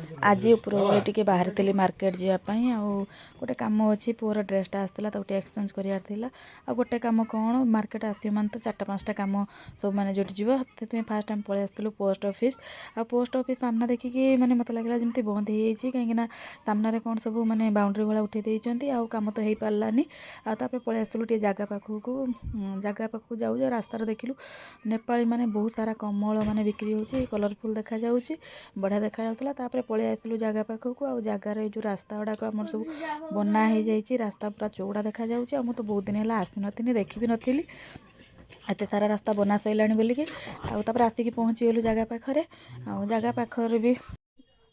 आज उपरओଳି टिके बाहरी मार्केट जावाई गोटे कम अच्छी पुअर ड्रेसटा आसाला तो एक्सचेंज करार आ गोटे कम कौन मार्केट आस मान तो 4-5टा कम सब मैंने जोटी जीव से फास्ट आम पलि आसलु पोस्ट ऑफिस आ पोस्ट ऑफिस सामना देखिकी मैंने मत लगे जमी बंद हो कहीं सामने कौन सब मैंने बाउंड्री भाया उठे देती आउ कम तो हो पारानी आपर पलि आसलु जगह पाखक जाऊ रास्तार देखिलु नेपाली मैंने बहुत सारा कमल मैंने बिक्री होची कलरफुल देखा जाउची बढ़िया देखा जाउतला तापर पलि आसलु जगह पाखक आ जगार जो रास्ता गुड़ाक आम सब बना हो जाइए रास्ता पूरा चौड़ा देखा जाउची आ तो बहुत दिन है आसी नी देखी भी नी एत सारा रास्ता बना सैलानी बोलिकी आसिक पहुँची गलु जगह पाखरे आ जगह पाखर भी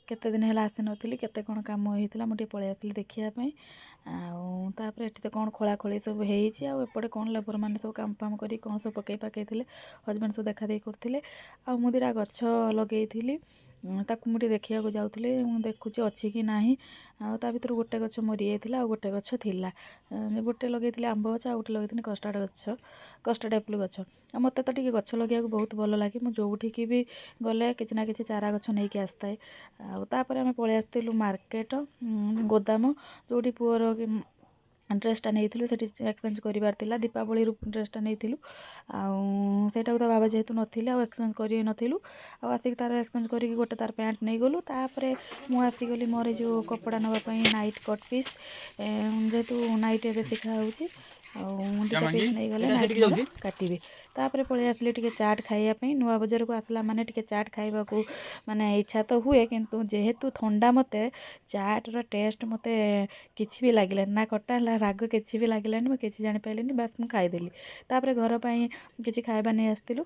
केते दिन है आसी नी केते कौन कम होता मुझे पलि आसली देखापी आपर ये तो कौन खोला खोली सब होपटे कौन लेबर मैंने सब काम फाम कर कौन सब पकई पकई हजबैंड सब देखा देख करते आदरा गछ लगे ताकू मुझे देखा जाऊँगी देखुची अच्छी कि ना भर गोटे गछ मरी जाता आ गोटे गछ थिला गोटे लगे आंब गछ आ गोटे लगे कस्टार्ड गछ कस्टार्ड एप्पल गछ मत तो टे गछ लगे बहुत भल लगे मुझे जोठिकी भी गले किसी ना कि चारा गछ नहीं आसताए आपर आम पलि आसलु मार्केट गोदाम जो पुअर ड्रेसटा नहीं से एक्सचेंज करार दीपावली ड्रेसटा नहीं आटा तो बाबा जेहेतु नी एक्सचेंज कर नथिलु आसिक तार एक्सचेंज कर गोटे तार पैंट नहीं गलु तापर मुझे आसीगली मोर जो कपड़ा नापाई नाइट कट पीस जेहेतु नाइट ए शिखा हो दुटा पीस नहीं गले नाइट काटिबे तापर पलि आसली टिके चाट खाइबापी नुआ बजार को आसला माने टिके चाट खाइबा को माने इच्छा तो हुए किंतु जेहेतु ठंडा मते चाटर टेस्ट मते किछि भी लगे ना खट्टा राग किछि भी लगे मुझे किसी जानी पाइलिनी बास मुझे खाईदेली तापर घर पर किसी खाइबा नहीं आसलु।